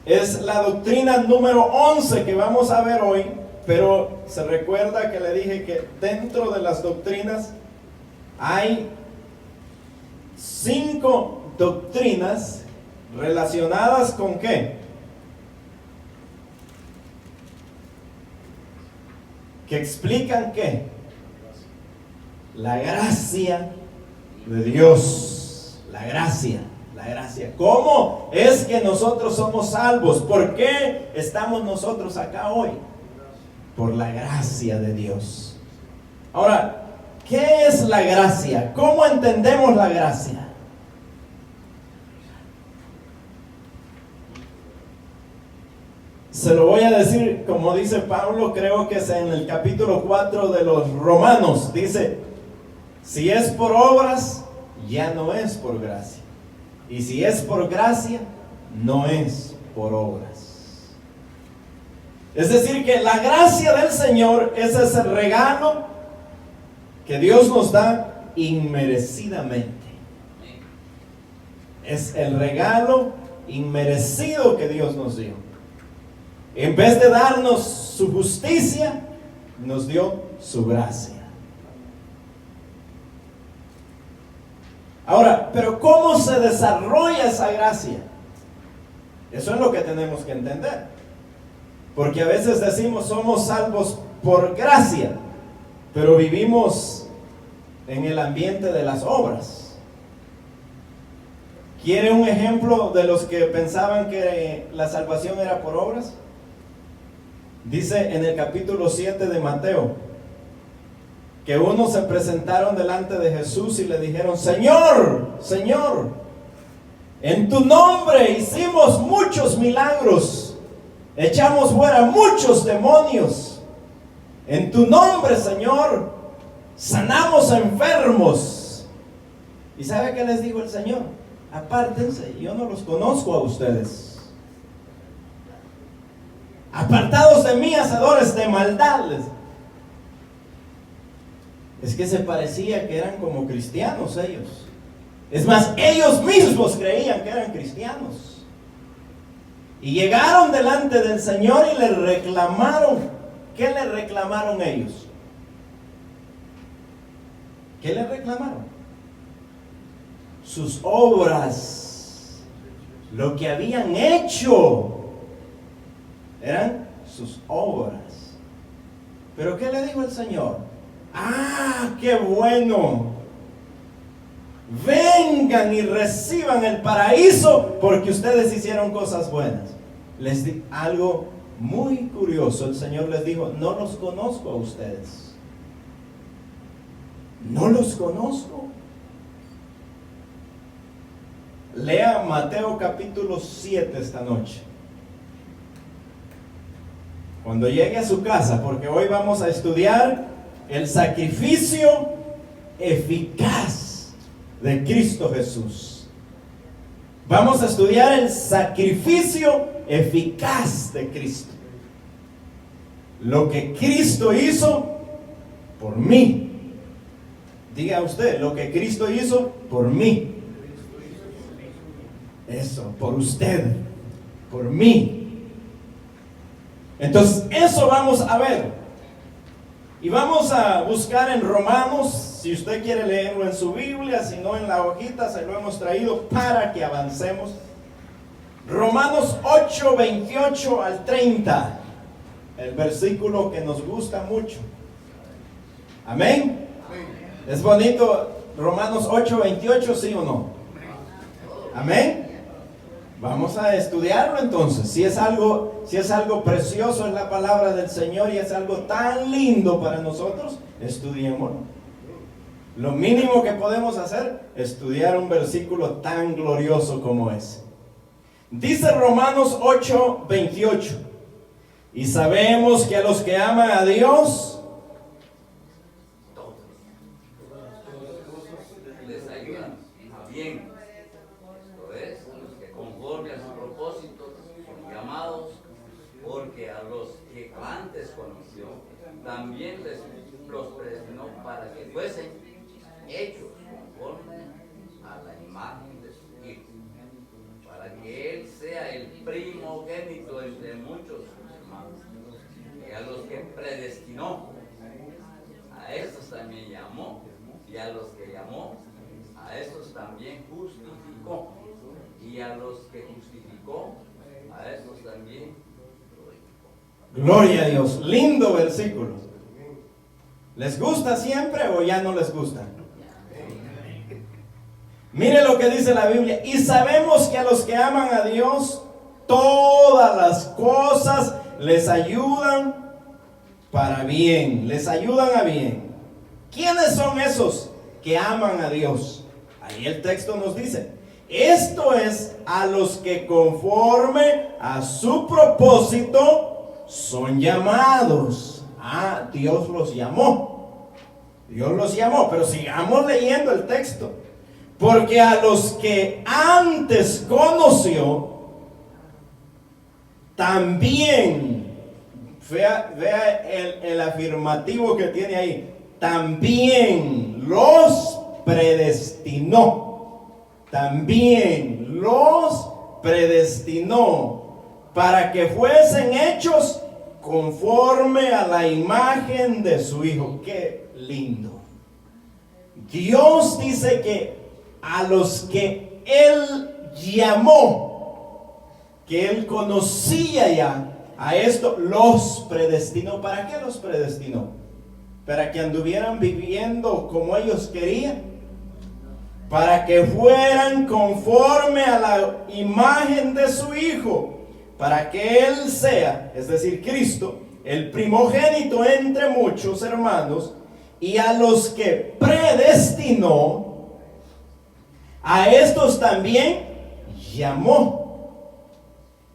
Es la doctrina número 11 que vamos a ver hoy, pero se recuerda que le dije que dentro de las doctrinas hay 5 doctrinas relacionadas con ¿qué? Que explican ¿qué? La gracia de Dios. La gracia. La gracia. ¿Cómo es que nosotros somos salvos? ¿Por qué estamos nosotros acá hoy? Por la gracia de Dios. Ahora, ¿qué es la gracia? ¿Cómo entendemos la gracia? Se lo voy a decir como dice Pablo, creo que es en el capítulo 4 de los Romanos. Dice, si es por obras, ya no es por gracia. Y si es por gracia, no es por obras. Es decir, que la gracia del Señor es ese regalo que Dios nos da inmerecidamente. Es el regalo inmerecido que Dios nos dio. En vez de darnos su justicia, nos dio su gracia. Ahora, pero ¿cómo se desarrolla esa gracia? Eso es lo que tenemos que entender. Porque a veces decimos somos salvos por gracia, pero vivimos en el ambiente de las obras. ¿Quiere un ejemplo de los que pensaban que la salvación era por obras? Dice en el capítulo 7 de Mateo que unos se presentaron delante de Jesús y le dijeron, Señor, Señor, en tu nombre hicimos muchos milagros, echamos fuera muchos demonios, en tu nombre, Señor, sanamos a enfermos. ¿Y sabe qué les dijo el Señor? Apártense, yo no los conozco a ustedes. Apartados de mí, hacedores de maldad. Es que se parecía que eran como cristianos ellos. Es más, ellos mismos creían que eran cristianos. Y llegaron delante del Señor y le reclamaron. ¿Qué le reclamaron ellos? ¿Qué le reclamaron? Sus obras. Lo que habían hecho. Eran sus obras. ¿Pero qué le dijo el Señor? ¡Ah, qué bueno! Vengan y reciban el paraíso porque ustedes hicieron cosas buenas. Les di algo muy curioso. El Señor les dijo, no los conozco a ustedes. No los conozco. Lea Mateo capítulo 7 esta noche. Cuando llegue a su casa, porque hoy vamos a estudiar el sacrificio eficaz de Cristo Jesús. Vamos a estudiar el sacrificio eficaz de Cristo. Lo que Cristo hizo por mí. Diga usted, lo que Cristo hizo por mí. Eso, por usted, por mí. Entonces, eso vamos a ver. Y vamos a buscar en Romanos, si usted quiere leerlo en su Biblia, si no en la hojita, se lo hemos traído para que avancemos. Romanos 8, 28 al 30, el versículo que nos gusta mucho. Amén. ¿Es bonito Romanos 8, 28, sí o no? Amén. Vamos a estudiarlo entonces. Si es algo precioso en la palabra del Señor y es algo tan lindo para nosotros, estudiémoslo. Lo mínimo que podemos hacer es estudiar un versículo tan glorioso como ese. Dice Romanos 8, 28. Y sabemos que a los que aman a Dios, les ayudan a bien. Conforme a su propósito, son llamados, porque a los que antes conoció, también los predestinó para que fuesen hechos conforme a la imagen de su Hijo, para para que Él sea el primogénito entre muchos hermanos. Y a los que predestinó, a estos también llamó, y a los que llamó, a estos también justificó, y a los que justificó, a estos también glorificó. Gloria a Dios. Lindo versículo. ¿Les gusta siempre o ya no les gusta? Mire lo que dice la Biblia. Y sabemos que a los que aman a Dios, todas las cosas les ayudan para bien. Les ayudan a bien. ¿Quiénes son esos que aman a Dios? Ahí el texto nos dice: esto es a los que conforme a su propósito son llamados. Ah, Dios los llamó. Dios los llamó. Pero sigamos leyendo el texto. Porque a los que antes conoció, también, vea el afirmativo que tiene ahí, también los predestinó. También los predestinó para que fuesen hechos conforme a la imagen de su Hijo. Qué lindo. Dios dice que a los que Él llamó, que Él conocía ya, a esto los predestinó. ¿Para qué los predestinó? Para que anduvieran viviendo como ellos querían, para que fueran conforme a la imagen de su Hijo, para que Él sea, es decir, Cristo, el primogénito entre muchos hermanos. Y a los que predestinó, a estos también llamó.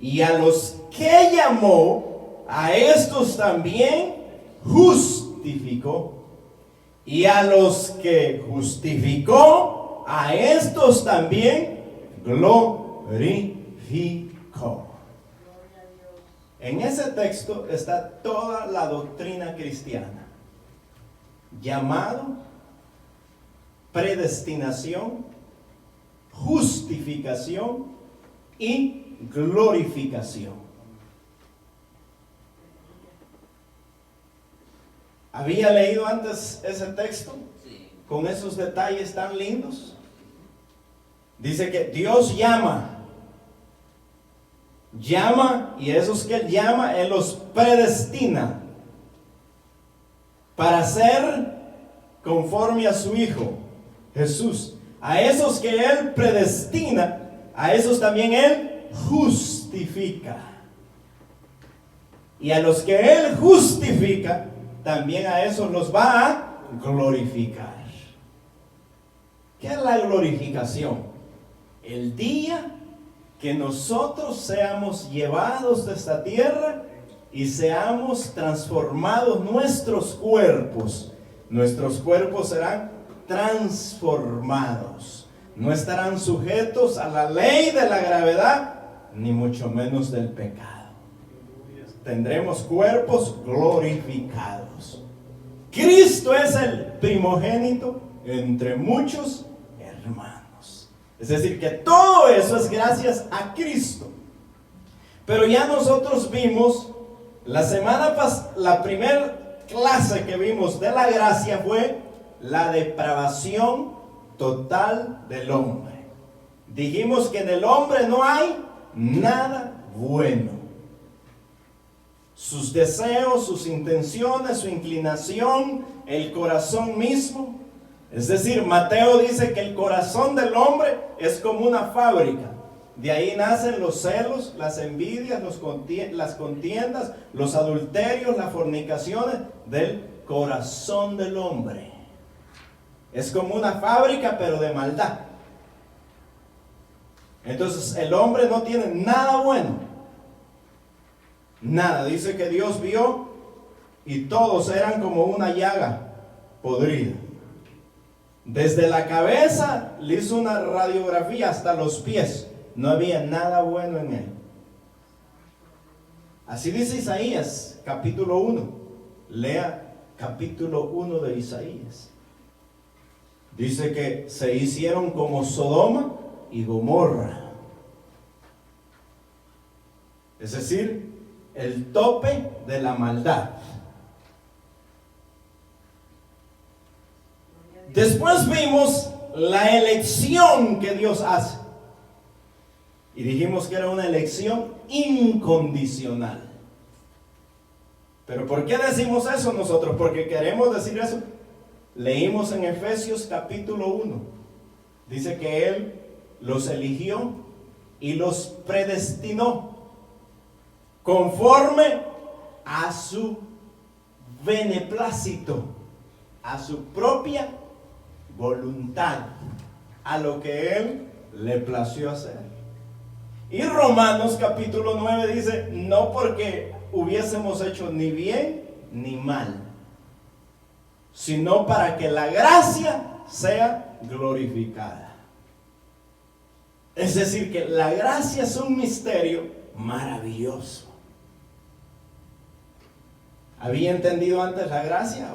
Y a los que llamó, a estos también justificó. Y a los que justificó, a estos también glorificó. En ese texto está toda la doctrina cristiana: llamado, predestinación, justificación y glorificación. ¿Había leído antes ese texto? Sí. Con esos detalles tan lindos. Dice que Dios llama, y esos que Él llama, Él los predestina para ser conforme a su Hijo Jesús. A esos que Él predestina, a esos también Él justifica. Y a los que Él justifica, también a esos los va a glorificar. ¿Qué es la glorificación? El día que nosotros seamos llevados de esta tierra y seamos transformados nuestros cuerpos. Nuestros cuerpos serán transformados. No estarán sujetos a la ley de la gravedad, ni mucho menos del pecado. Tendremos cuerpos glorificados. Cristo es el primogénito entre muchos hermanos. Es decir, que todo eso es gracias a Cristo. Pero ya nosotros vimos, la semana pasada, la primera clase que vimos de la gracia fue la depravación total del hombre. Dijimos que en el hombre no hay nada bueno. Sus deseos, sus intenciones, su inclinación, el corazón mismo. Es decir, Mateo dice que el corazón del hombre es como una fábrica. De ahí nacen los celos, las envidias, las contiendas, los adulterios, las fornicaciones del corazón del hombre. Es como una fábrica, pero de maldad. Entonces el hombre no tiene nada bueno. Nada. Dice que Dios vio y todos eran como una llaga podrida. Desde la cabeza le hizo una radiografía hasta los pies. No había nada bueno en él. Así dice Isaías, capítulo 1. Lea capítulo 1 de Isaías. Dice que se hicieron como Sodoma y Gomorra. Es decir, el tope de la maldad. Después vimos la elección que Dios hace. Y dijimos que era una elección incondicional. ¿Pero por qué decimos eso nosotros? Porque queremos decir eso. Leímos en Efesios capítulo 1. Dice que Él los eligió y los predestinó conforme a su beneplácito, a su propia voluntad, a lo que Él le plació hacer. Y Romanos capítulo 9 dice, no porque hubiésemos hecho ni bien ni mal, sino para que la gracia sea glorificada. Es decir, que la gracia es un misterio maravilloso. ¿Había entendido antes la gracia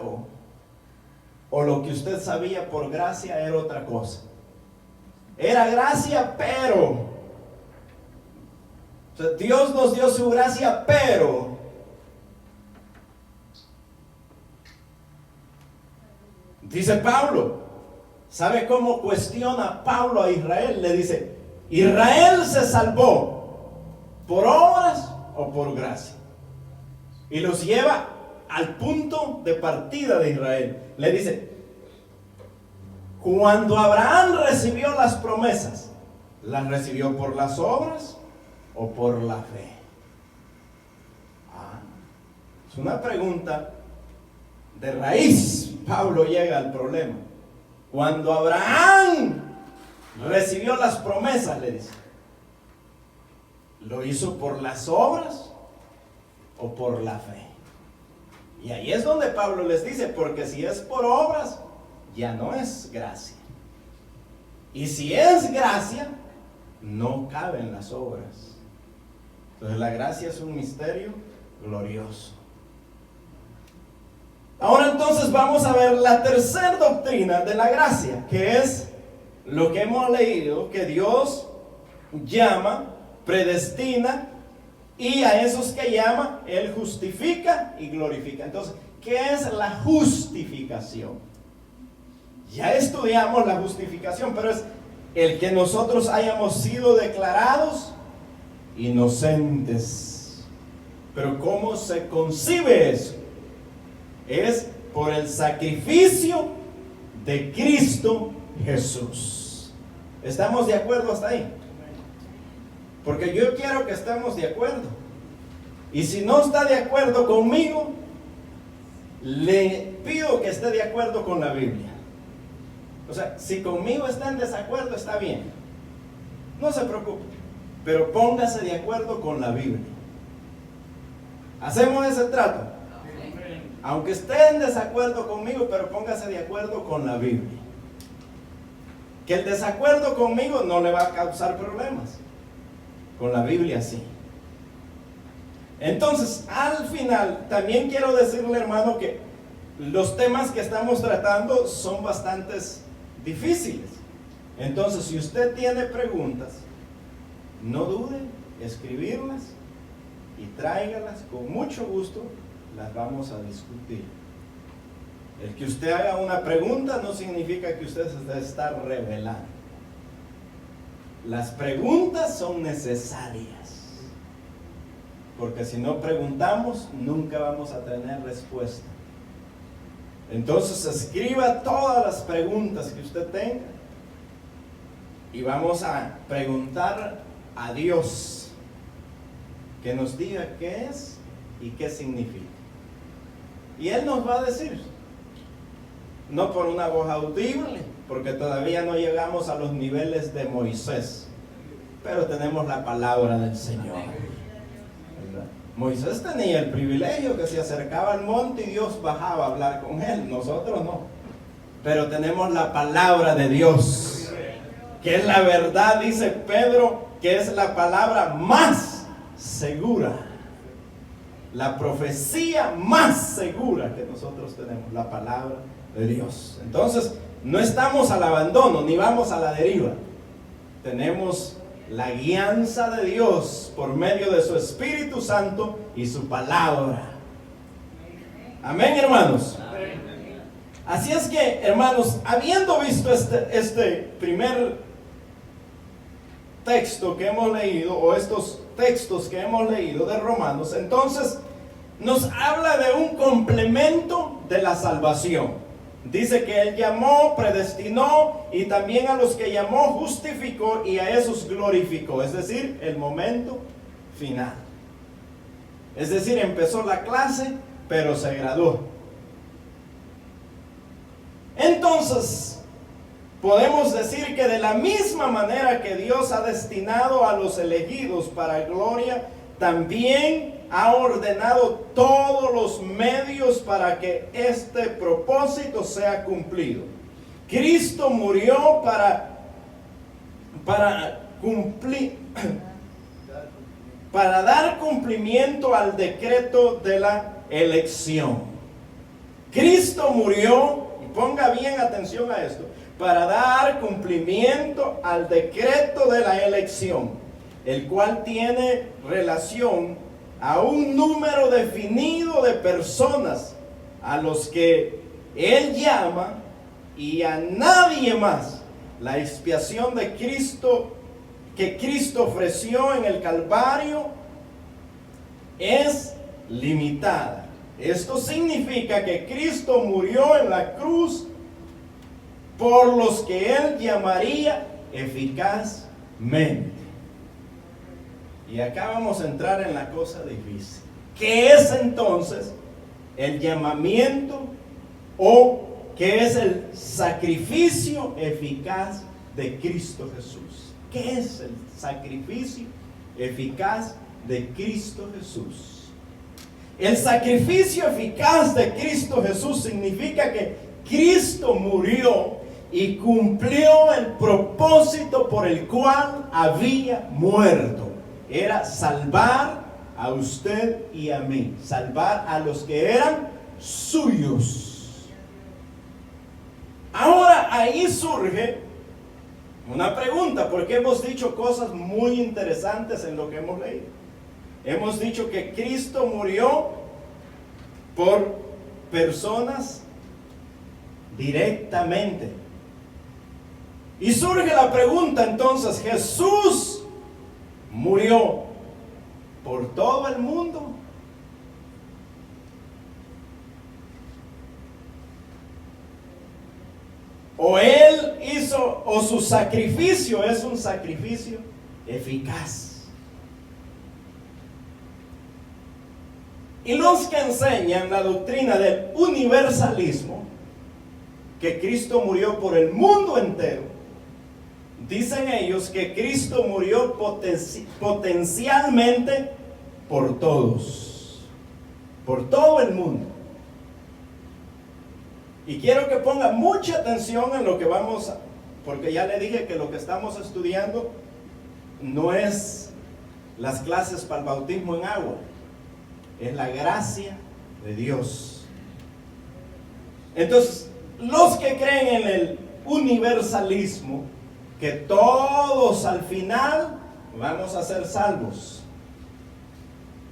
o lo que usted sabía por gracia era otra cosa? Era gracia, pero o sea, Dios nos dio su gracia, pero dice Pablo, ¿sabe cómo cuestiona Pablo a Israel? Le dice, ¿Israel se salvó por obras o por gracia? Y los lleva al punto de partida de Israel. Le dice, cuando Abraham recibió las promesas, ¿las recibió por las obras o por la fe? Es una pregunta de raíz. Pablo llega al problema. Cuando Abraham recibió las promesas, le dice, ¿lo hizo por las obras o por la fe? Y ahí es donde Pablo les dice, porque si es por obras, ya no es gracia. Y si es gracia, no caben las obras. Entonces la gracia es un misterio glorioso. Ahora entonces vamos a ver la tercera doctrina de la gracia, que es lo que hemos leído, que Dios llama, predestina, y a esos que llama, Él justifica y glorifica. Entonces, ¿qué es la justificación? Ya estudiamos la justificación, pero es el que nosotros hayamos sido declarados inocentes. Pero ¿cómo se concibe eso? Es por el sacrificio de Cristo Jesús. ¿Estamos de acuerdo hasta ahí? Porque yo quiero que estemos de acuerdo. Y si no está de acuerdo conmigo, le pido que esté de acuerdo con la Biblia. O sea, si conmigo está en desacuerdo, está bien. No se preocupe. Pero póngase de acuerdo con la Biblia. ¿Hacemos ese trato? Aunque esté en desacuerdo conmigo, pero póngase de acuerdo con la Biblia. Que el desacuerdo conmigo no le va a causar problemas. Con la Biblia sí. Entonces, al final, también quiero decirle, hermano, que los temas que estamos tratando son bastante difíciles. Entonces, si usted tiene preguntas, no dude en escribirlas y tráigalas, con mucho gusto las vamos a discutir. El que usted haga una pregunta no significa que usted se está revelando. Las preguntas son necesarias, porque si no preguntamos, nunca vamos a tener respuesta. Entonces escriba todas las preguntas que usted tenga y vamos a preguntar a Dios que nos diga qué es y qué significa. Y Él nos va a decir, no por una voz audible, porque todavía no llegamos a los niveles de Moisés, pero tenemos la palabra del Señor. ¿Verdad? Moisés tenía el privilegio que se acercaba al monte y Dios bajaba a hablar con él. Nosotros no, pero tenemos la palabra de Dios, que es la verdad, dice Pedro, que es la palabra más segura, la profecía más segura que nosotros tenemos, la palabra de Dios. Entonces, no estamos al abandono, ni vamos a la deriva. Tenemos la guianza de Dios por medio de su Espíritu Santo y su palabra. Amén, hermanos. Así es que, hermanos, habiendo visto este primer texto que hemos leído, o estos textos que hemos leído de Romanos, entonces nos habla de un complemento de la salvación. Dice que Él llamó, predestinó, y también a los que llamó justificó, y a esos glorificó. Es decir, el momento final. Es decir, empezó la clase, pero se graduó. Entonces, podemos decir que de la misma manera que Dios ha destinado a los elegidos para gloria, también ha ordenado todos los medios para que este propósito sea cumplido. Cristo murió para cumplir, para dar cumplimiento al decreto de la elección. Cristo murió, y ponga bien atención a esto, para dar cumplimiento al decreto de la elección, el cual tiene relación a un número definido de personas a los que Él llama, y a nadie más. La expiación de Cristo que Cristo ofreció en el Calvario es limitada. Esto significa que Cristo murió en la cruz por los que Él llamaría eficazmente. Y acá vamos a entrar en la cosa difícil. ¿Qué es entonces el llamamiento, o qué es el sacrificio eficaz de Cristo Jesús? ¿Qué es el sacrificio eficaz de Cristo Jesús? El sacrificio eficaz de Cristo Jesús significa que Cristo murió y cumplió el propósito por el cual había muerto. Era salvar a usted y a mí, salvar a los que eran suyos. Ahora ahí surge una pregunta, porque hemos dicho cosas muy interesantes en lo que hemos leído. Hemos dicho que Cristo murió por personas directamente. Y surge la pregunta entonces, ¿Jesús murió por todo el mundo? ¿O Él hizo, o su sacrificio es un sacrificio eficaz? Y los que enseñan la doctrina del universalismo, que Cristo murió por el mundo entero, dicen ellos que Cristo murió potencialmente por todos, por todo el mundo. Y quiero que ponga mucha atención en lo que vamos a, porque ya le dije que lo que estamos estudiando no es las clases para el bautismo en agua, es la gracia de Dios. Entonces, los que creen en el universalismo, que todos al final vamos a ser salvos,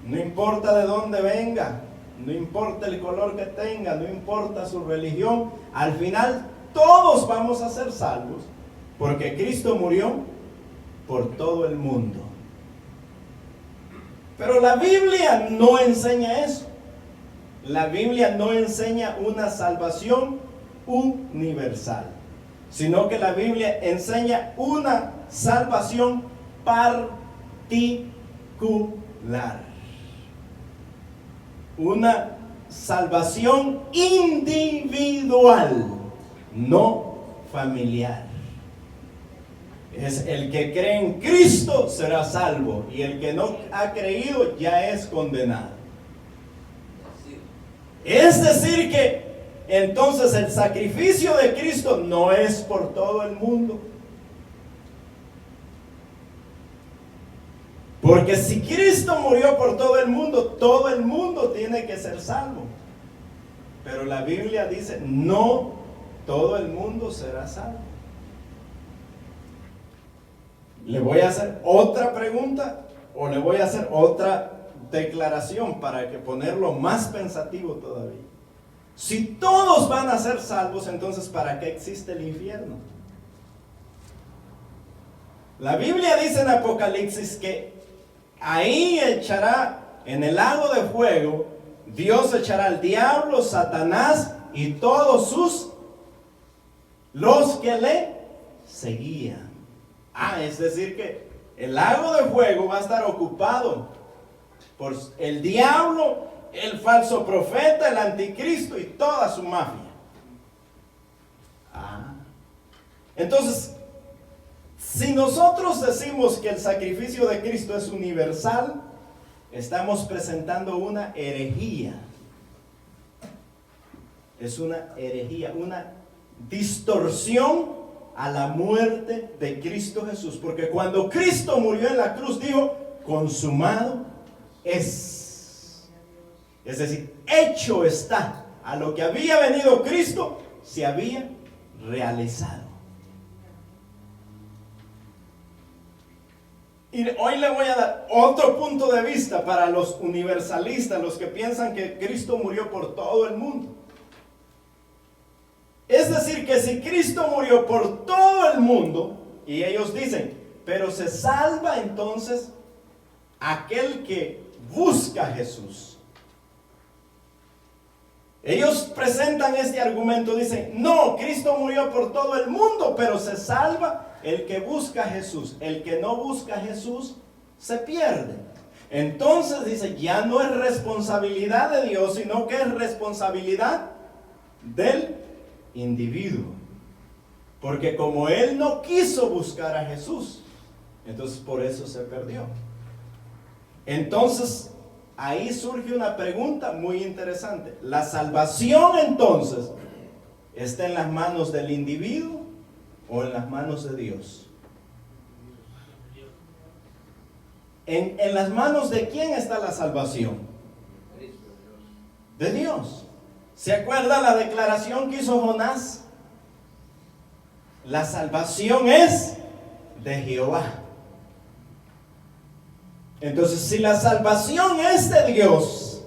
no importa de dónde venga, no importa el color que tenga, no importa su religión, al final todos vamos a ser salvos, porque Cristo murió por todo el mundo. Pero la Biblia no enseña eso. La Biblia no enseña una salvación universal, sino que la Biblia enseña una salvación particular, una salvación individual, no familiar. Es el que cree en Cristo será salvo, y el que no ha creído ya es condenado. Es decir que entonces el sacrificio de Cristo no es por todo el mundo. Porque si Cristo murió por todo el mundo tiene que ser salvo. Pero la Biblia dice, no todo el mundo será salvo. le voy a hacer otra pregunta o le voy a hacer otra declaración para que ponerlo más pensativo todavía. Si todos van a ser salvos, entonces ¿para qué existe el infierno? La Biblia dice en Apocalipsis que ahí echará, en el lago de fuego, Dios echará al diablo, Satanás y todos los que le seguían. Es decir que el lago de fuego va a estar ocupado por el diablo, el falso profeta, el anticristo y toda su mafia. Entonces, si nosotros decimos que el sacrificio de Cristo es universal, estamos presentando una herejía. Es una herejía, una distorsión a la muerte de Cristo Jesús. Porque cuando Cristo murió en la cruz, dijo, consumado es. Es decir, hecho está. A lo que había venido Cristo, se había realizado. Y hoy le voy a dar otro punto de vista para los universalistas, los que piensan que Cristo murió por todo el mundo. Es decir, que si Cristo murió por todo el mundo, y ellos dicen, pero se salva entonces aquel que busca a Jesús. Ellos presentan este argumento, dicen, no, Cristo murió por todo el mundo, pero se salva el que busca a Jesús. El que no busca a Jesús se pierde. Entonces dice, ya no es responsabilidad de Dios, sino que es responsabilidad del individuo. Porque como él no quiso buscar a Jesús, entonces por eso se perdió. Entonces ahí surge una pregunta muy interesante. ¿La salvación entonces está en las manos del individuo o en las manos de Dios? ¿En las manos de quién está la salvación? De Dios. ¿Se acuerda la declaración que hizo Jonás? La salvación es de Jehová. Entonces, si la salvación es de Dios,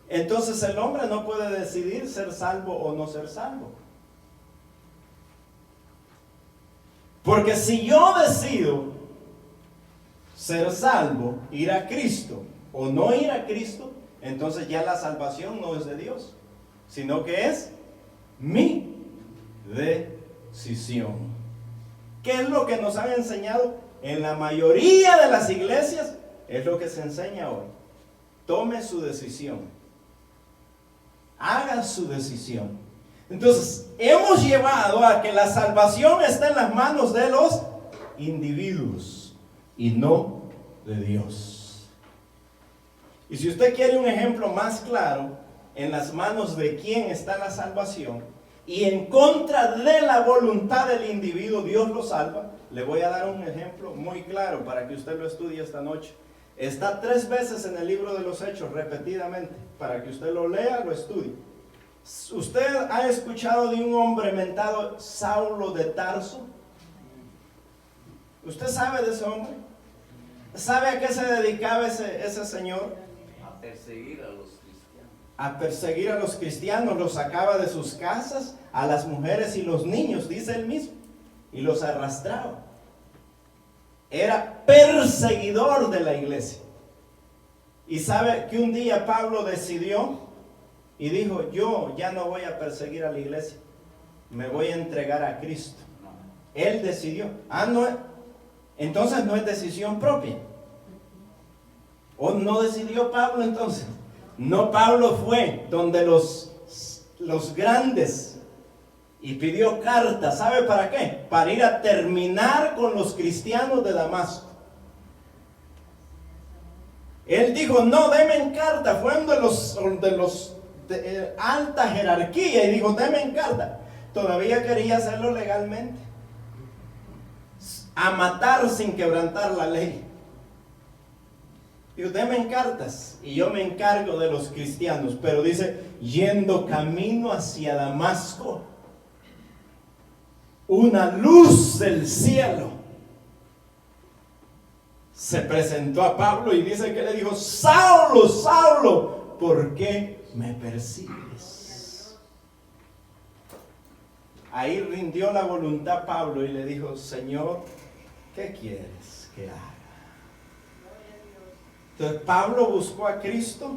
entonces el hombre no puede decidir ser salvo o no ser salvo. Porque si yo decido ser salvo, ir a Cristo o no ir a Cristo, entonces ya la salvación no es de Dios, sino que es mi decisión. ¿Qué es lo que nos han enseñado en la mayoría de las iglesias? Es lo que se enseña hoy. Tome su decisión. Haga su decisión. Entonces, hemos llevado a que la salvación está en las manos de los individuos y no de Dios. Y si usted quiere un ejemplo más claro, en las manos de quién está la salvación y en contra de la voluntad del individuo, Dios lo salva. Le voy a dar un ejemplo muy claro para que usted lo estudie esta noche. Está 3 veces en el libro de los Hechos, repetidamente, para que usted lo lea, lo estudie. ¿Usted ha escuchado de un hombre mentado Saulo de Tarso? ¿Usted sabe de ese hombre? ¿Sabe a qué se dedicaba ese señor? A perseguir a los cristianos. A perseguir a los cristianos, los sacaba de sus casas, a las mujeres y los niños, dice él mismo, y los arrastraba. Era perseguidor de la iglesia. Y sabe que un día Pablo decidió y dijo, yo ya no voy a perseguir a la iglesia, me voy a entregar a Cristo. Él decidió. No, entonces no es decisión propia. ¿O no decidió Pablo entonces? No, Pablo fue donde los grandes y pidió carta. ¿Sabe para qué? Para ir a terminar con los cristianos de Damasco. Él dijo, no, denme carta. Fue uno de los de alta jerarquía y dijo, denme carta. Todavía quería hacerlo legalmente. A matar sin quebrantar la ley. Digo, denme cartas y yo me encargo de los cristianos. Pero dice, yendo camino hacia Damasco, una luz del cielo se presentó a Pablo y dice que le dijo: Saulo, Saulo, ¿por qué me persigues? Ahí rindió la voluntad Pablo y le dijo: Señor, ¿qué quieres que haga? Entonces, ¿Pablo buscó a Cristo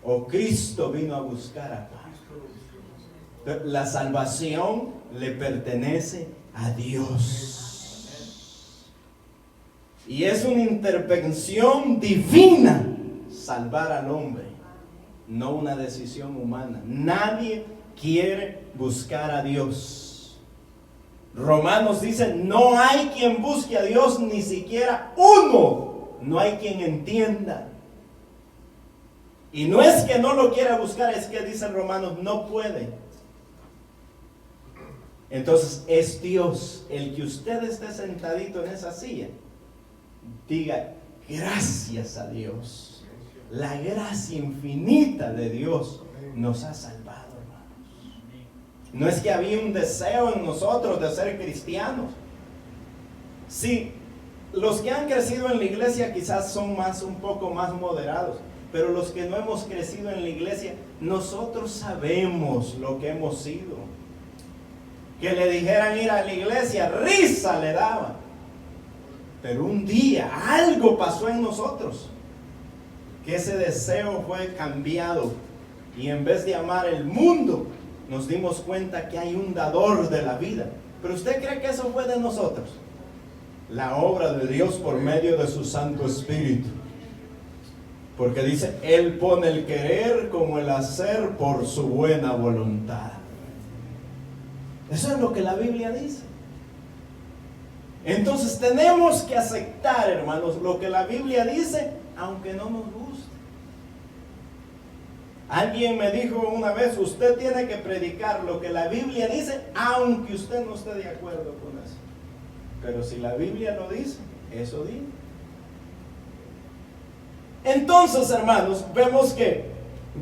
o Cristo vino a buscar a Pablo? Entonces, la salvación le pertenece a Dios. Y es una intervención divina salvar al hombre, no una decisión humana. Nadie quiere buscar a Dios. Romanos dice: no hay quien busque a Dios, ni siquiera uno. No hay quien entienda. Y no es que no lo quiera buscar, es que dice Romanos, no puede. Entonces es Dios. El que usted esté sentadito en esa silla, diga: gracias a Dios. La gracia infinita de Dios nos ha salvado, hermanos. No es que había un deseo en nosotros de ser cristianos. Sí, los que han crecido en la iglesia quizás son un poco más moderados, pero los que no hemos crecido en la iglesia, nosotros sabemos lo que hemos sido. Que le dijeran ir a la iglesia, risa le daba. Pero un día algo pasó en nosotros, que ese deseo fue cambiado, y en vez de amar el mundo, nos dimos cuenta que hay un dador de la vida. Pero ¿usted cree que eso fue de nosotros? La obra de Dios por medio de su Santo Espíritu. Porque dice: Él pone el querer como el hacer por su buena voluntad. Eso es lo que la Biblia dice. Entonces tenemos que aceptar, hermanos, lo que la Biblia dice, aunque no nos guste. Alguien me dijo una vez: usted tiene que predicar lo que la Biblia dice, aunque usted no esté de acuerdo con eso. Pero si la Biblia lo dice, eso dice. Entonces, hermanos, vemos que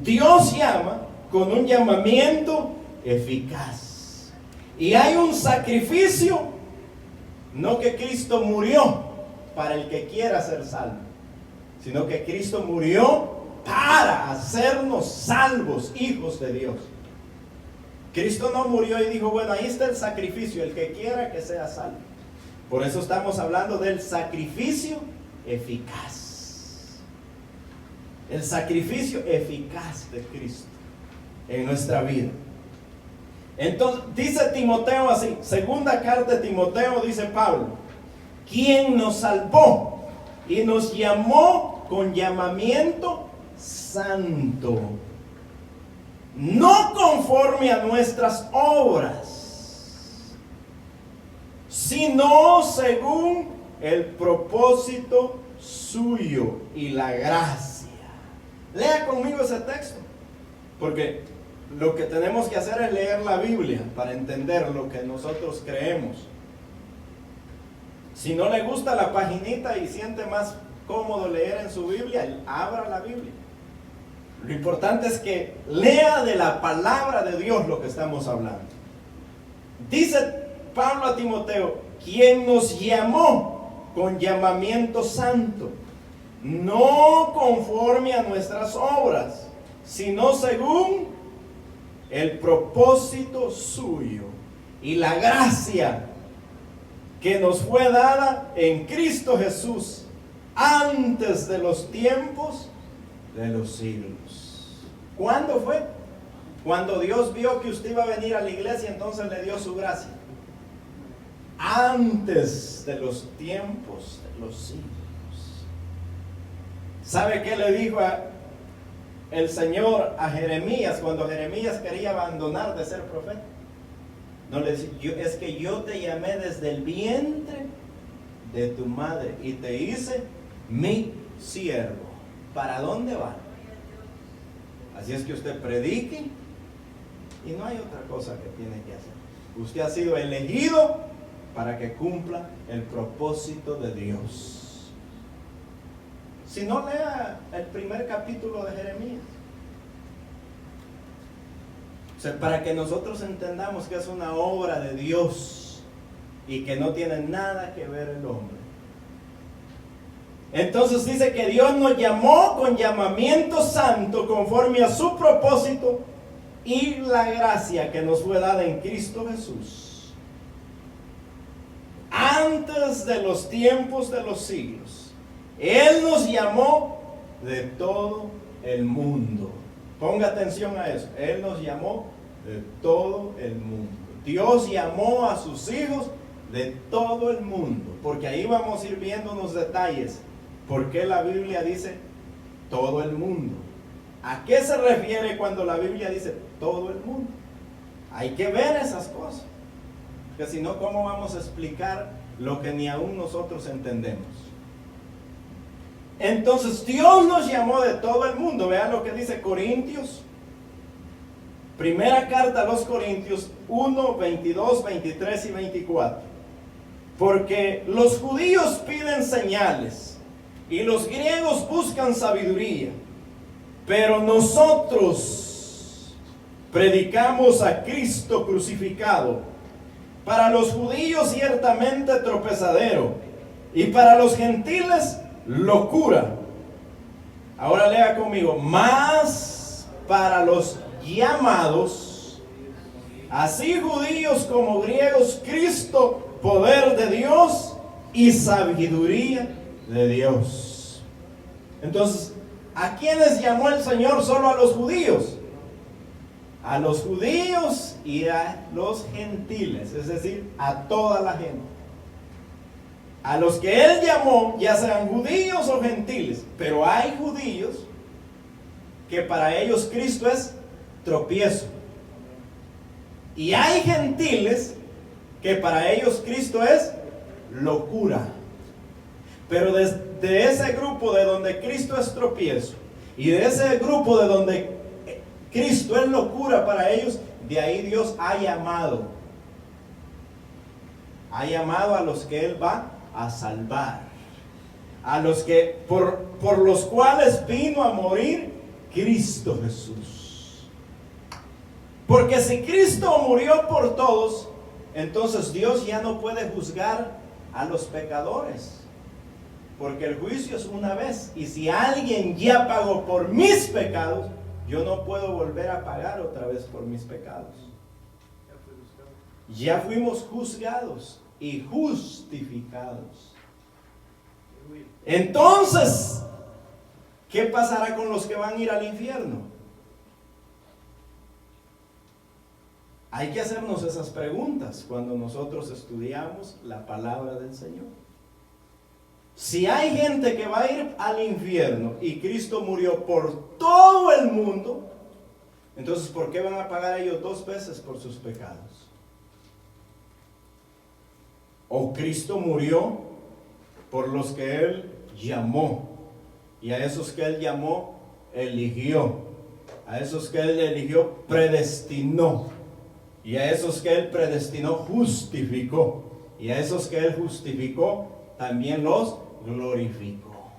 Dios llama con un llamamiento eficaz. Y hay un sacrificio, no que Cristo murió para el que quiera ser salvo, sino que Cristo murió para hacernos salvos, hijos de Dios. Cristo no murió y dijo: bueno, ahí está el sacrificio, el que quiera que sea salvo. Por eso estamos hablando del sacrificio eficaz. El sacrificio eficaz de Cristo en nuestra vida. Entonces, dice Timoteo así, segunda carta de Timoteo, dice Pablo: quien nos salvó y nos llamó con llamamiento santo, no conforme a nuestras obras, sino según el propósito suyo y la gracia. Lea conmigo ese texto, porque lo que tenemos que hacer es leer la Biblia para entender lo que nosotros creemos. Si no le gusta la paginita y siente más cómodo leer en su Biblia, abra la Biblia. Lo importante es que lea de la palabra de Dios lo que estamos hablando. Dice Pablo a Timoteo: quien nos llamó con llamamiento santo, no conforme a nuestras obras, sino según el propósito suyo y la gracia que nos fue dada en Cristo Jesús antes de los tiempos de los siglos. ¿Cuándo fue? Cuando Dios vio que usted iba a venir a la iglesia, entonces le dio su gracia. Antes de los tiempos de los siglos. ¿Sabe qué le dijo el Señor a Jeremías cuando Jeremías quería abandonar de ser profeta? No le decía: es que yo te llamé desde el vientre de tu madre y te hice mi siervo. ¿Para dónde va? Así es que usted predique y no hay otra cosa que tiene que hacer. Usted ha sido elegido para que cumpla el propósito de Dios. Si no, lea el primer capítulo de Jeremías. O sea, para que nosotros entendamos que es una obra de Dios y que no tiene nada que ver el hombre. Entonces dice que Dios nos llamó con llamamiento santo conforme a su propósito y la gracia que nos fue dada en Cristo Jesús. Antes de los tiempos de los siglos, Él nos llamó de todo el mundo. Ponga atención a eso. Él nos llamó de todo el mundo. Dios llamó a sus hijos de todo el mundo. Porque ahí vamos a ir viendo unos detalles. ¿Por qué la Biblia dice todo el mundo? ¿A qué se refiere cuando la Biblia dice todo el mundo? Hay que ver esas cosas. Porque si no, ¿cómo vamos a explicar lo que ni aún nosotros entendemos? Entonces Dios nos llamó de todo el mundo. Vean lo que dice Corintios. Primera carta a los Corintios 1, 22, 23 y 24. Porque los judíos piden señales y los griegos buscan sabiduría. Pero nosotros predicamos a Cristo crucificado. Para los judíos ciertamente tropezadero, y para los gentiles locura. Ahora lea conmigo. Mas para los llamados, así judíos como griegos, Cristo, poder de Dios y sabiduría de Dios. Entonces, ¿a quiénes llamó el Señor? Solo a los judíos. A los judíos y a los gentiles, es decir, a toda la gente. A los que Él llamó, ya sean judíos o gentiles. Pero hay judíos que para ellos Cristo es tropiezo. Y hay gentiles que para ellos Cristo es locura. Pero de ese grupo de donde Cristo es tropiezo y de ese grupo de donde Cristo es locura para ellos, de ahí Dios ha llamado. Ha llamado a los que Él va a salvar. A los que por los cuales vino a morir Cristo Jesús. Porque si Cristo murió por todos, entonces Dios ya no puede juzgar a los pecadores. Porque el juicio es una vez. Y si alguien ya pagó por mis pecados, yo no puedo volver a pagar otra vez por mis pecados. Ya fuimos juzgados y justificados. Entonces, ¿qué pasará con los que van a ir al infierno? Hay que hacernos esas preguntas cuando nosotros estudiamos la palabra del Señor. Si hay gente que va a ir al infierno y Cristo murió por todo el mundo, entonces ¿por qué van a pagar ellos 2 veces por sus pecados? O Cristo murió por los que Él llamó, y a esos que Él llamó, eligió, a esos que Él eligió, predestinó, y a esos que Él predestinó, justificó, y a esos que Él justificó, también los glorificó.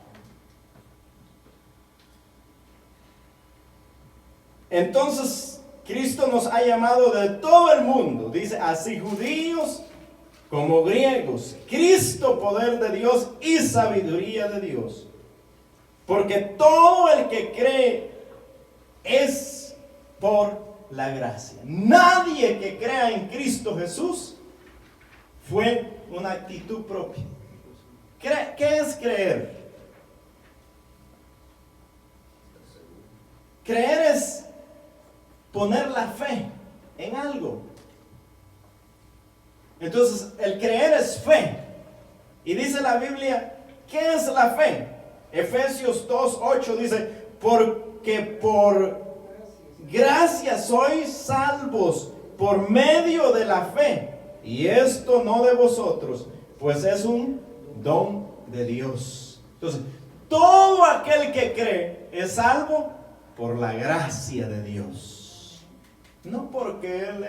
Entonces, Cristo nos ha llamado de todo el mundo. Dice, así judíos como griegos. Cristo, poder de Dios y sabiduría de Dios. Porque todo el que cree es por la gracia. Nadie que crea en Cristo Jesús fue una actitud propia. ¿Qué es creer? Creer es poner la fe en algo. Entonces, el creer es fe. Y dice la Biblia, ¿qué es la fe? Efesios 2:8 dice, porque por gracia sois salvos por medio de la fe. Y esto no de vosotros, pues es un don de Dios. Entonces, todo aquel que cree es salvo por la gracia de Dios. No porque él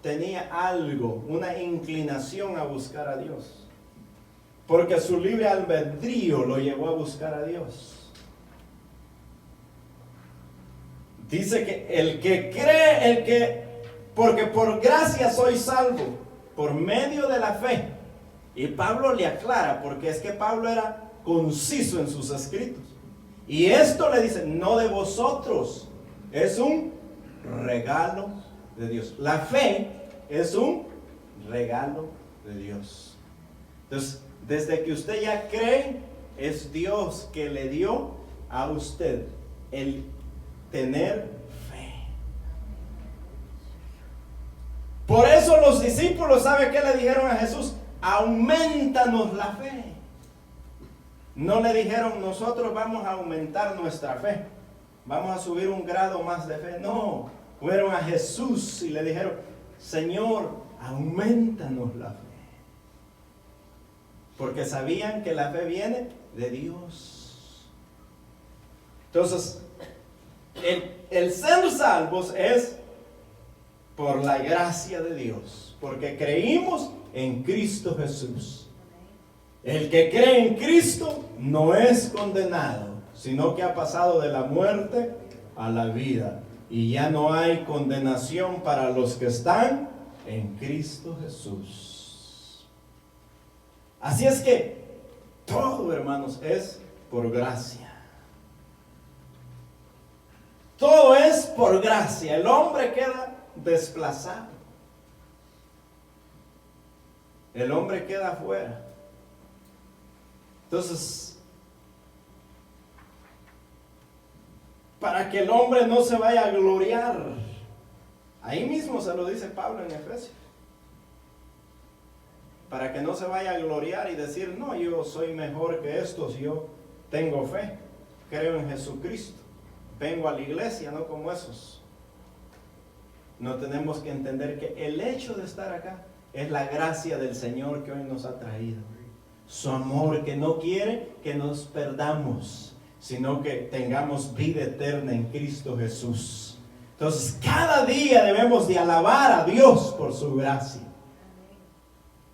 tenía algo, una inclinación a buscar a Dios. Porque su libre albedrío lo llevó a buscar a Dios. Dice que el que cree, porque por gracia soy salvo, por medio de la fe. Y Pablo le aclara, porque es que Pablo era conciso en sus escritos. Y esto le dice, no de vosotros, es un regalo de Dios. La fe es un regalo de Dios. Entonces, desde que usted ya cree, es Dios que le dio a usted el tener fe. Por eso los discípulos, ¿sabe qué le dijeron a Jesús? Aumentanos la fe. No le dijeron, nosotros vamos a aumentar nuestra fe, vamos a subir un grado más de fe. No, fueron a Jesús y le dijeron, Señor, aumentanos la fe. Porque sabían que la fe viene de Dios. Entonces, el ser salvos es por la gracia de Dios, porque creímos en Cristo Jesús. El que cree en Cristo no es condenado, sino que ha pasado de la muerte a la vida. Y ya no hay condenación para los que están en Cristo Jesús. Así es que todo, hermanos, es por gracia. Todo es por gracia. El hombre queda desplazado. El hombre queda afuera. Entonces, para que el hombre no se vaya a gloriar, ahí mismo se lo dice Pablo en Efesios, para que no se vaya a gloriar y decir, no, yo soy mejor que estos, yo tengo fe, creo en Jesucristo, vengo a la iglesia, no como esos. No, tenemos que entender que el hecho de estar acá es la gracia del Señor que hoy nos ha traído. Su amor, que no quiere que nos perdamos, sino que tengamos vida eterna en Cristo Jesús. Entonces, cada día debemos de alabar a Dios por su gracia.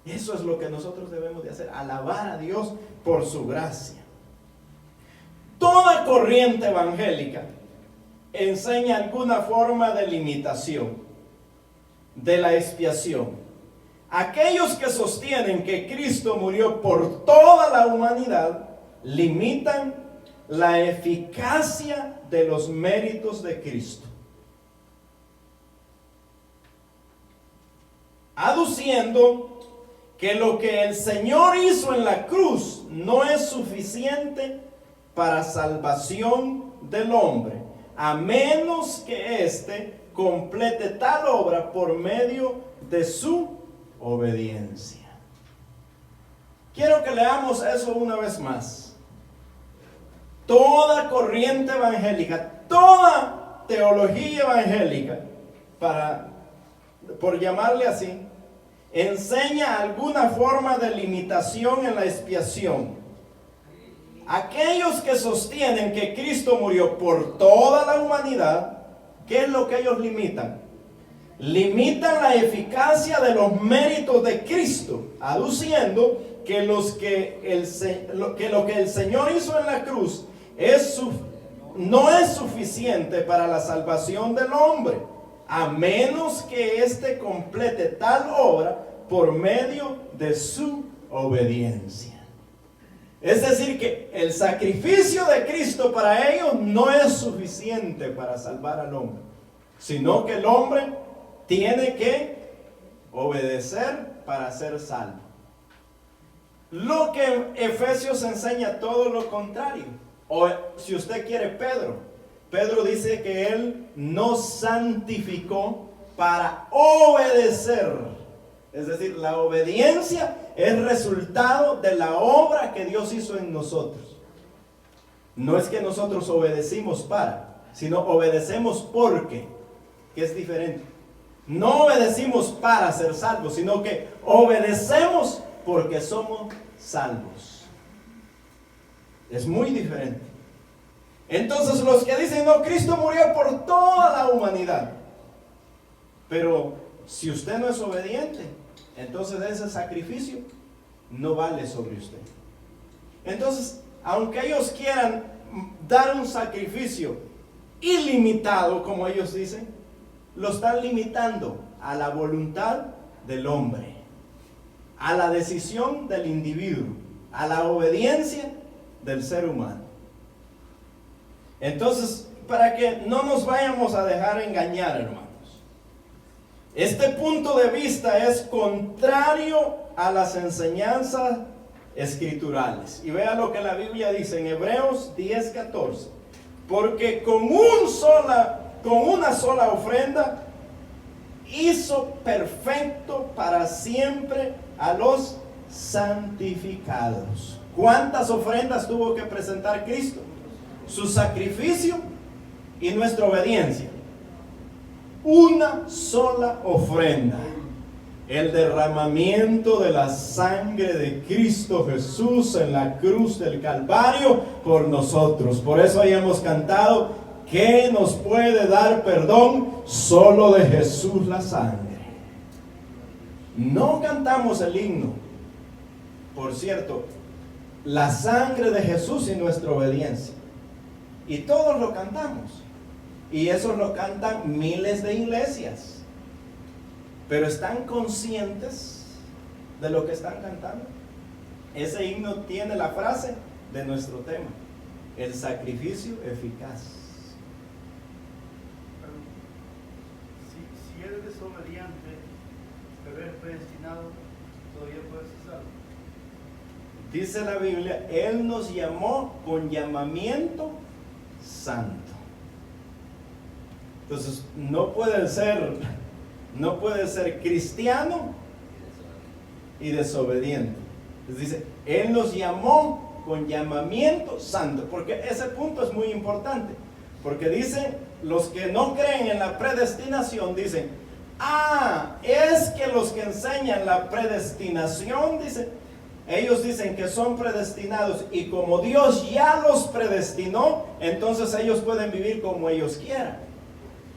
Eso es lo que nosotros debemos de hacer, alabar a Dios por su gracia. Toda corriente evangélica enseña alguna forma de limitación de la expiación. Aquellos que sostienen que Cristo murió por toda la humanidad limitan la eficacia de los méritos de Cristo, aduciendo que lo que el Señor hizo en la cruz no es suficiente para salvación del hombre, a menos que éste complete tal obra por medio de su obediencia. Quiero que leamos eso una vez más. Toda corriente evangélica, toda teología evangélica, por llamarle así, enseña alguna forma de limitación en la expiación. Aquellos que sostienen que Cristo murió por toda la humanidad, ¿qué es lo que ellos limitan? Limitan la eficacia de los méritos de Cristo, aduciendo que lo que el Señor hizo en la cruz no es suficiente para la salvación del hombre, a menos que éste complete tal obra por medio de su obediencia. Es decir, que el sacrificio de Cristo para ellos no es suficiente para salvar al hombre, sino que el hombre tiene que obedecer para ser salvo. Lo que Efesios enseña todo lo contrario. O si usted quiere, Pedro dice que él nos santificó para obedecer. Es decir, la obediencia es resultado de la obra que Dios hizo en nosotros. No es que nosotros obedecimos sino obedecemos porque, que es diferente. No obedecimos para ser salvos, sino que obedecemos porque somos salvos. Es muy diferente. Entonces los que dicen, no, Cristo murió por toda la humanidad. Pero si usted no es obediente, entonces ese sacrificio no vale sobre usted. Entonces, aunque ellos quieran dar un sacrificio ilimitado, como ellos dicen, lo están limitando a la voluntad del hombre. a la decisión del individuo, a la obediencia del ser humano. Entonces, para que no nos vayamos a dejar engañar, hermanos, este punto de vista es contrario a las enseñanzas escriturales. Y vea lo que la Biblia dice en Hebreos 10:14. Porque con una sola ofrenda hizo perfecto para siempre a los santificados. ¿Cuántas ofrendas tuvo que presentar Cristo? Su sacrificio y nuestra obediencia. Una sola ofrenda. El derramamiento de la sangre de Cristo Jesús en la cruz del Calvario por nosotros. Por eso hayamos cantado: ¿qué nos puede dar perdón? Solo de Jesús la sangre. No cantamos el himno, por cierto, la sangre de Jesús y nuestra obediencia. Y todos lo cantamos. Y eso lo cantan miles de iglesias. Pero ¿están conscientes de lo que están cantando? Ese himno tiene la frase de nuestro tema: el sacrificio eficaz. Si eres desobediente, pero eres predestinado, todavía puedes ser salvo. Dice la Biblia, Él nos llamó con llamamiento santo. Entonces, no puede ser cristiano y desobediente. Entonces dice, Él nos llamó con llamamiento santo, porque ese punto es muy importante, porque dice, los que no creen en la predestinación dicen: es que los que enseñan la predestinación, dicen, ellos dicen que son predestinados, y como Dios ya los predestinó, entonces ellos pueden vivir como ellos quieran.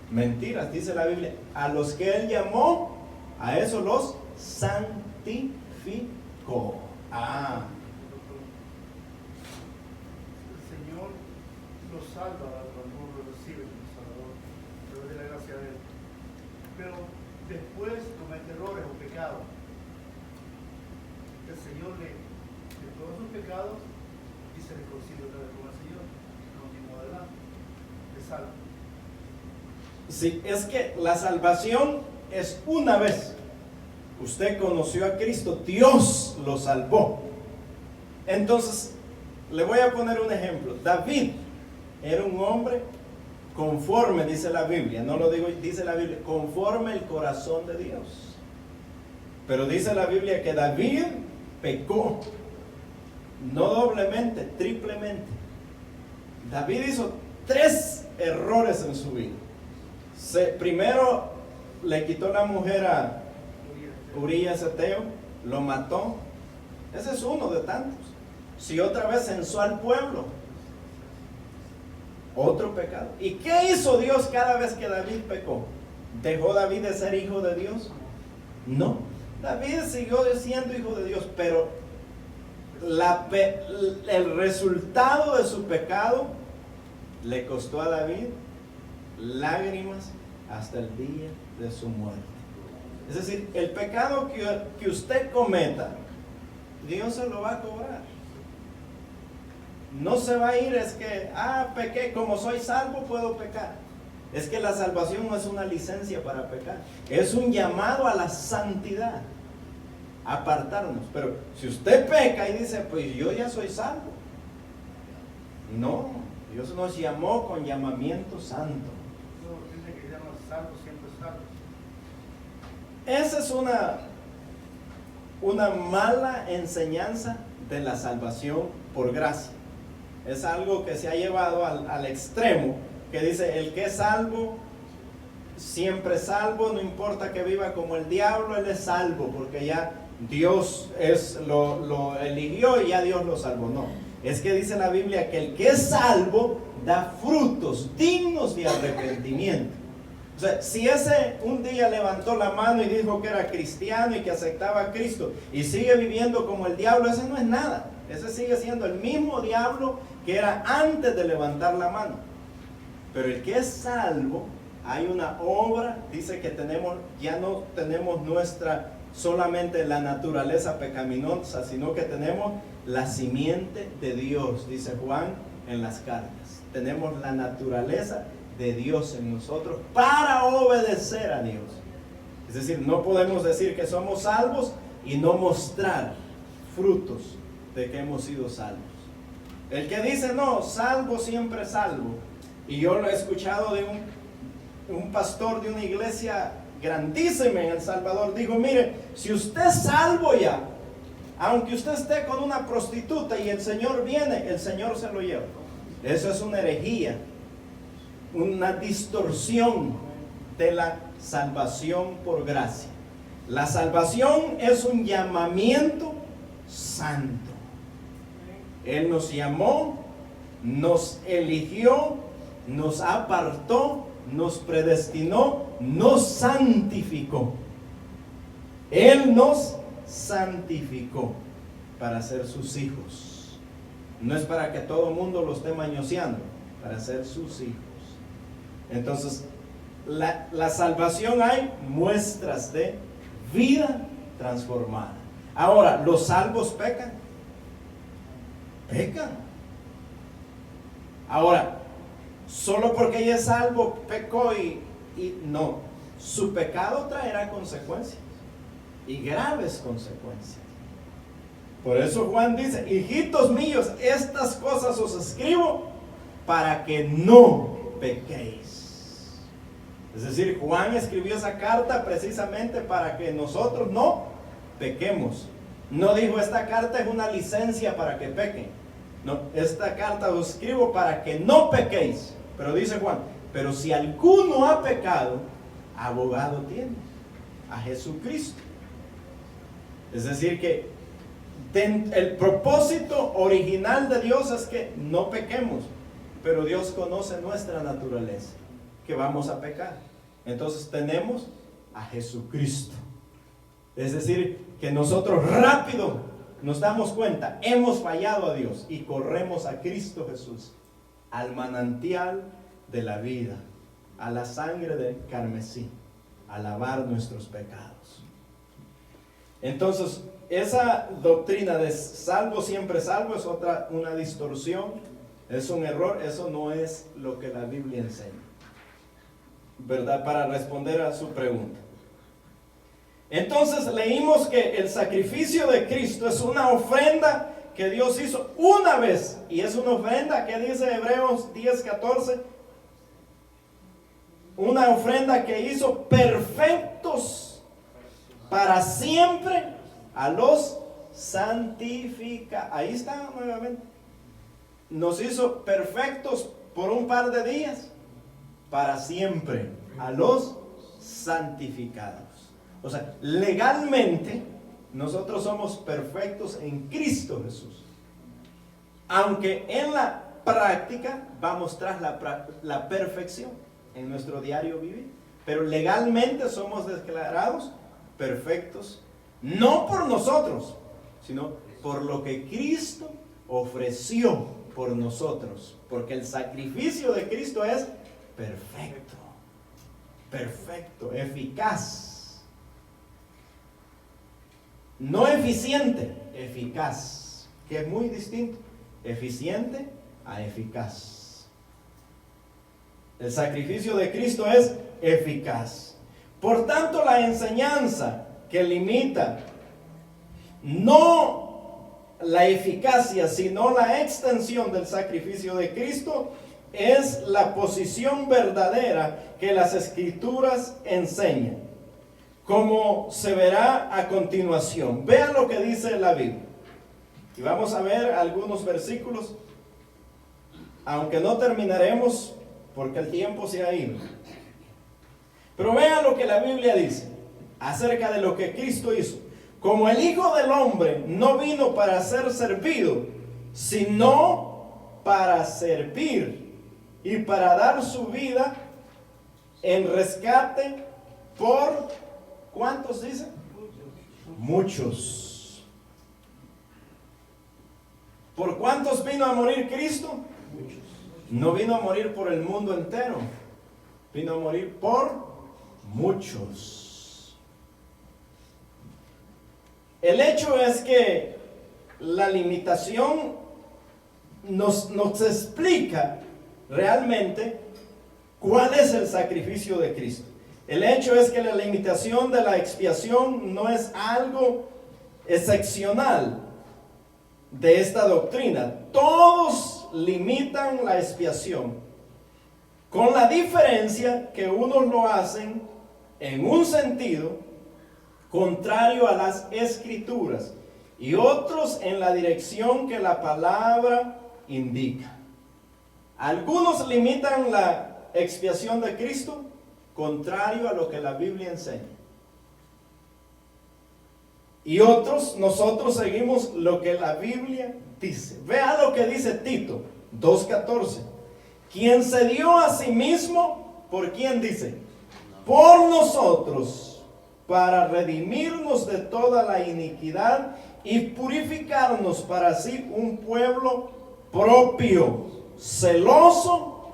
Mentiras, dice la Biblia: a los que Él llamó, a esos los santificó. El Señor los salva cuando lo recibe como Salvador, a través de la gracia de Él. Pero después comete errores o pecados. El Señor de todos sus pecados y se reconcilia otra vez con el Señor. Continúa adelante. Le salva. Sí, es que la salvación es una vez. Usted conoció a Cristo, Dios lo salvó. Entonces, le voy a poner un ejemplo. David era un hombre conforme, dice la Biblia, no lo digo, dice la Biblia, conforme el corazón de Dios. Pero dice la Biblia que David pecó, no doblemente, triplemente. David hizo 3 errores en su vida. Primero le quitó la mujer a Urías Eteo, lo mató. Ese es uno de tantos. Si otra vez censó al pueblo, otro pecado. ¿Y qué hizo Dios cada vez que David pecó? ¿Dejó David de ser hijo de Dios? No, David siguió siendo hijo de Dios, pero el resultado de su pecado le costó a David lágrimas hasta el día de su muerte. Es decir, el pecado que usted cometa, Dios se lo va a cobrar. No se va a ir, es que, pequé, como soy salvo puedo pecar. Es que la salvación no es una licencia para pecar, es un llamado a la santidad, a apartarnos. Pero si usted peca y dice, pues yo ya soy salvo, no, Dios nos llamó con llamamiento santo. No, dice que llaman salvos, siempre salvos. Esa es una mala enseñanza de la salvación por gracia. Es algo que se ha llevado al extremo, que dice, el que es salvo, siempre es salvo, no importa que viva como el diablo, él es salvo, porque ya Dios lo eligió y ya Dios lo salvó. No, es que dice la Biblia que el que es salvo da frutos dignos de arrepentimiento. O sea, si ese un día levantó la mano y dijo que era cristiano y que aceptaba a Cristo y sigue viviendo como el diablo, ese no es nada. Ese sigue siendo el mismo diablo que era antes de levantar la mano. Pero el que es salvo, hay una obra, dice que ya no tenemos nuestra solamente la naturaleza pecaminosa, sino que tenemos la simiente de Dios, dice Juan en las cartas. Tenemos la naturaleza de Dios en nosotros para obedecer a Dios. Es decir, no podemos decir que somos salvos y no mostrar frutos de que hemos sido salvos. El que dice, no, salvo siempre salvo, y yo lo he escuchado de un pastor de una iglesia grandísima en El Salvador, dijo, mire, si usted es salvo ya, aunque usted esté con una prostituta y el Señor viene, el Señor se lo lleva. Eso es una herejía, una distorsión de la salvación por gracia. La salvación es un llamamiento santo. Él nos llamó, nos eligió, nos apartó, nos predestinó, nos santificó. Él nos santificó para ser sus hijos. No es para que todo el mundo lo esté mañoseando, para ser sus hijos. Entonces, la salvación, hay muestras de vida transformada. Ahora, ¿los salvos pecan? Pecan. Ahora, solo porque ella es salvo, pecó y no. Su pecado traerá consecuencias, y graves consecuencias. Por eso Juan dice, hijitos míos, estas cosas os escribo para que no pequéis. Es decir, Juan escribió esa carta precisamente para que nosotros no pequemos. No dijo, esta carta es una licencia para que pequen. No, esta carta os escribo para que no pequéis. Pero dice Juan, pero si alguno ha pecado, abogado tiene, a Jesucristo. Es decir que el propósito original de Dios es que no pequemos, pero Dios conoce nuestra naturaleza, que vamos a pecar. Entonces tenemos a Jesucristo. Es decir, que nosotros rápido nos damos cuenta, hemos fallado a Dios y corremos a Cristo Jesús, al manantial de la vida, a la sangre de carmesí, a lavar nuestros pecados. Entonces, esa doctrina de salvo siempre salvo es una distorsión, es un error. Eso no es lo que la Biblia enseña, ¿verdad? Para responder a su pregunta. Entonces leímos que el sacrificio de Cristo es una ofrenda que Dios hizo una vez, y es una ofrenda que dice Hebreos 10:14, una ofrenda que hizo perfectos para siempre a los santifica. Ahí está nuevamente. Nos hizo perfectos por un par de días, para siempre a los santificados. O sea, legalmente nosotros somos perfectos en Cristo Jesús. Aunque en la práctica vamos tras la perfección en nuestro diario vivir. Pero legalmente somos declarados perfectos, no por nosotros, sino por lo que Cristo ofreció por nosotros. Porque el sacrificio de Cristo es perfecto, perfecto, eficaz. No eficiente, eficaz, que es muy distinto. Eficiente a eficaz. El sacrificio de Cristo es eficaz. Por tanto, la enseñanza que limita no la eficacia, sino la extensión del sacrificio de Cristo, es la posición verdadera que las Escrituras enseñan, como se verá a continuación. Vean lo que dice la Biblia. Y vamos a ver algunos versículos, aunque no terminaremos porque el tiempo se ha ido. Pero vean lo que la Biblia dice acerca de lo que Cristo hizo. Como el Hijo del Hombre no vino para ser servido, sino para servir y para dar su vida en rescate por, ¿cuántos dice? Muchos. ¿Por cuántos vino a morir Cristo? Muchos. No vino a morir por el mundo entero, vino a morir por muchos. El hecho es que la limitación nos explica realmente cuál es el sacrificio de Cristo. El hecho es que la limitación de la expiación no es algo excepcional de esta doctrina. Todos limitan la expiación, con la diferencia que unos lo hacen en un sentido contrario a las Escrituras y otros en la dirección que la palabra indica. Algunos limitan la expiación de Cristo contrario a lo que la Biblia enseña. Y otros, nosotros seguimos lo que la Biblia dice. Vea lo que dice Tito 2:14. Quien se dio a sí mismo, ¿por quién dice? Por nosotros, para redimirnos de toda la iniquidad y purificarnos para sí un pueblo propio, celoso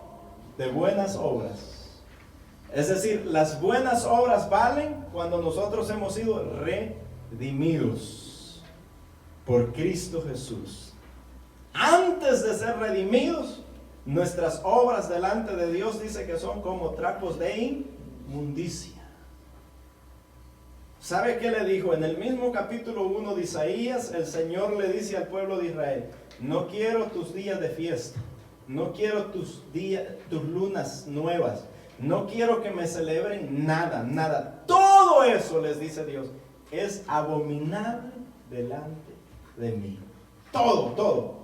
de buenas obras. Es decir, las buenas obras valen cuando nosotros hemos sido redimidos por Cristo Jesús. Antes de ser redimidos, nuestras obras delante de Dios dice que son como trapos de inmundicia. ¿Sabe qué le dijo? En el mismo capítulo 1 de Isaías, el Señor le dice al pueblo de Israel: no quiero tus días de fiesta, no quiero tus lunas nuevas, no quiero que me celebren nada, nada. Todo eso, les dice Dios, es abominable delante de mí. Todo.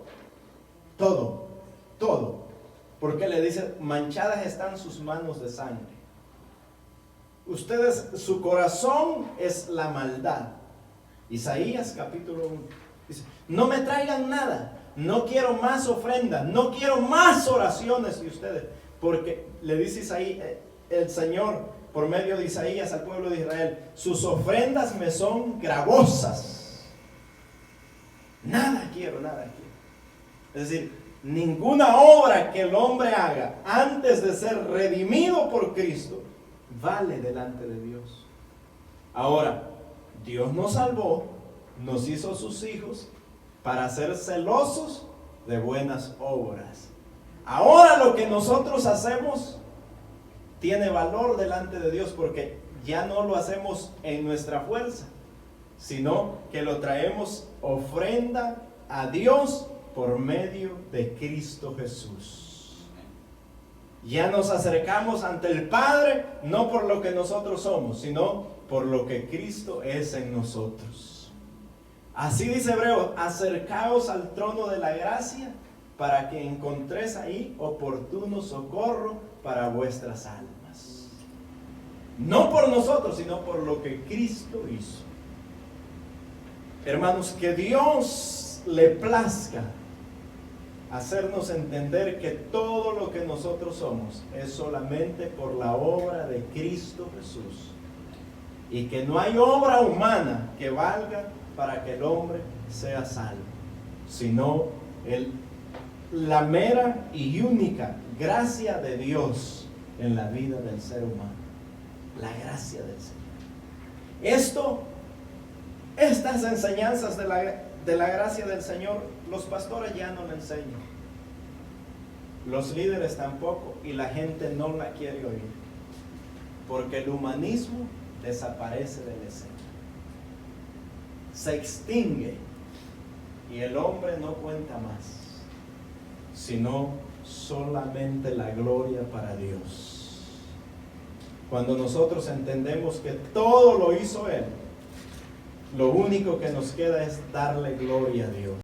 Porque le dice: manchadas están sus manos de sangre. Ustedes, su corazón es la maldad. Isaías capítulo 1 dice: no me traigan nada, no quiero más ofrendas, no quiero más oraciones de ustedes. Porque le dice Isaías, el Señor por medio de Isaías al pueblo de Israel: sus ofrendas me son gravosas. Nada quiero. Es decir, ninguna obra que el hombre haga antes de ser redimido por Cristo vale delante de Dios. Ahora, Dios nos salvó, nos hizo sus hijos para ser celosos de buenas obras. Ahora lo que nosotros hacemos tiene valor delante de Dios, porque ya no lo hacemos en nuestra fuerza, sino que lo traemos ofrenda a Dios por medio de Cristo Jesús. Ya nos acercamos ante el Padre no por lo que nosotros somos, sino por lo que Cristo es en nosotros. Así dice Hebreos: acercaos al trono de la gracia para que encontréis ahí oportuno socorro para vuestras almas. No por nosotros, sino por lo que Cristo hizo. Hermanos, que Dios le plazca hacernos entender que todo lo que nosotros somos es solamente por la obra de Cristo Jesús, y que no hay obra humana que valga para que el hombre sea salvo, sino la mera y única gracia de Dios en la vida del ser humano. La gracia del Señor. Estas enseñanzas de la gracia del Señor, los pastores ya no la enseñan, los líderes tampoco, y la gente no la quiere oír, porque el humanismo desaparece de la escena, se extingue, y el hombre no cuenta más, sino solamente la gloria para Dios. Cuando nosotros entendemos que todo lo hizo Él, lo único que nos queda es darle gloria a Dios.